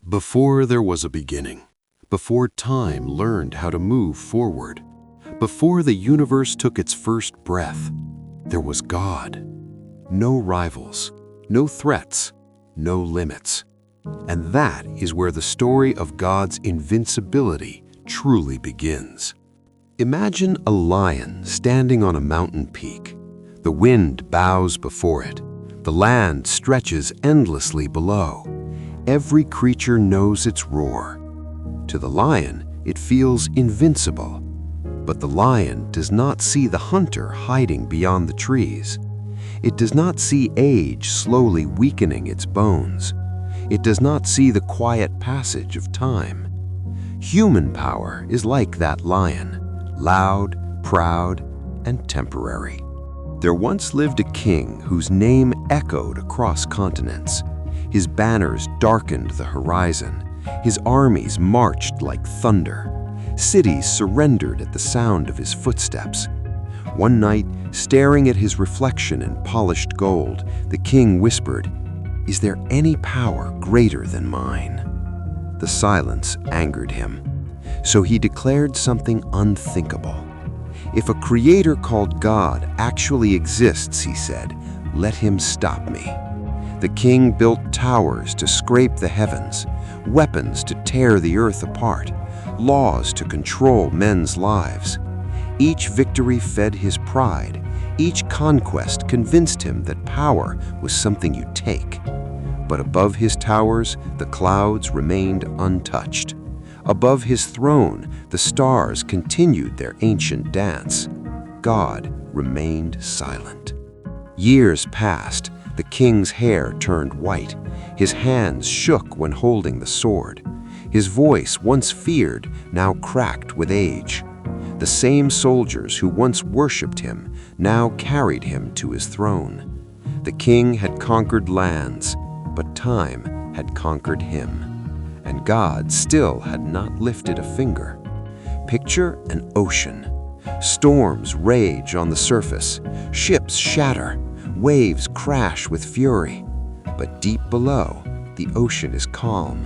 Before there was a beginning, before time learned how to move forward, before the universe took its first breath, there was God. No rivals, no threats, no limits. And that is where the story of God's invincibility truly begins. Imagine a lion standing on a mountain peak. The wind bows before it. The land stretches endlessly below. Every creature knows its roar. To the lion, it feels invincible. But the lion does not see the hunter hiding beyond the trees. It does not see age slowly weakening its bones. It does not see the quiet passage of time. Human power is like that lion, loud, proud, and temporary. There once lived a king whose name echoed across continents. His banners darkened the horizon. His armies marched like thunder. Cities surrendered at the sound of his footsteps. One night, staring at his reflection in polished gold, the king whispered, "Is there any power greater than mine?" The silence angered him. So he declared something unthinkable. "If a creator called God actually exists," he said, "let him stop me." The king built towers to scrape the heavens, weapons to tear the earth apart, laws to control men's lives. Each victory fed his pride. Each conquest convinced him that power was something you take. But above his towers, the clouds remained untouched. Above his throne, the stars continued their ancient dance. God remained silent. Years passed. The king's hair turned white. His hands shook when holding the sword. His voice, once feared, now cracked with age. The same soldiers who once worshipped him now carried him to his throne. The king had conquered lands, but time had conquered him. And God still had not lifted a finger. Picture an ocean. Storms rage on the surface. Ships shatter. Waves crash with fury. But deep below, the ocean is calm.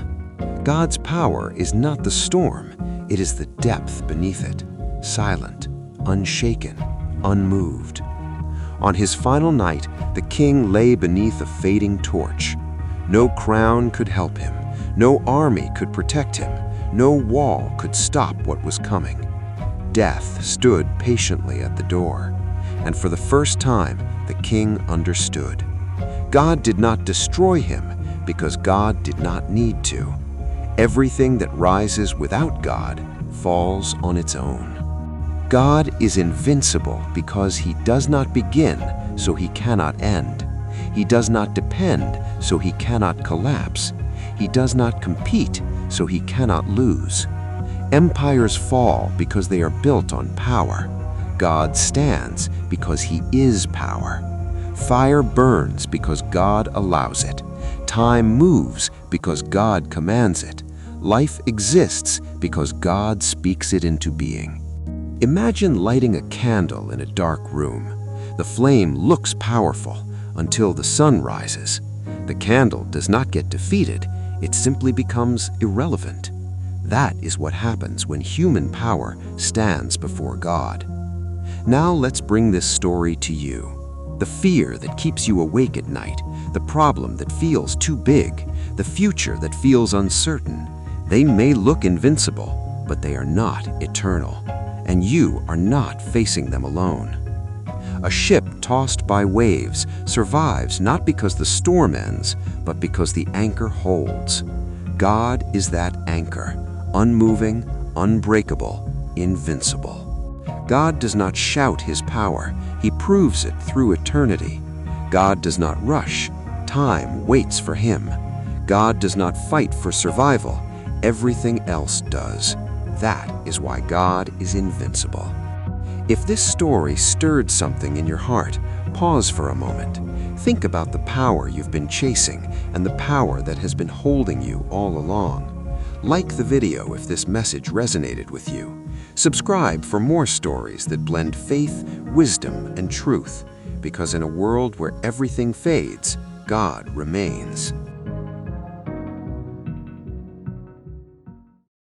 God's power is not the storm. It is the depth beneath it. Silent, unshaken, unmoved. On his final night, the king lay beneath a fading torch. No crown could help him. No army could protect him. No wall could stop what was coming. Death stood patiently at the door. And for the first time, the king understood. God did not destroy him because God did not need to. Everything that rises without God falls on its own. God is invincible because he does not begin, so he cannot end. He does not depend, so he cannot collapse. He does not compete, so he cannot lose. Empires fall because they are built on power. God stands because he is power. Fire burns because God allows it. Time moves because God commands it. Life exists because God speaks it into being. Imagine lighting a candle in a dark room. The flame looks powerful until the sun rises. The candle does not get defeated, it simply becomes irrelevant. That is what happens when human power stands before God. Now let's bring this story to you. The fear that keeps you awake at night, the problem that feels too big, the future that feels uncertain. They may look invincible, but they are not eternal. And you are not facing them alone. A ship tossed by waves survives not because the storm ends, but because the anchor holds. God is that anchor, unmoving, unbreakable, invincible. God does not shout his power, he proves it through eternity. God does not rush, time waits for him. God does not fight for survival, everything else does. That is why God is invincible. If this story stirred something in your heart, pause for a moment. Think about the power you've been chasing and the power that has been holding you all along. Like the video if this message resonated with you. Subscribe for more stories that blend faith, wisdom, and truth, because in a world where everything fades, God remains.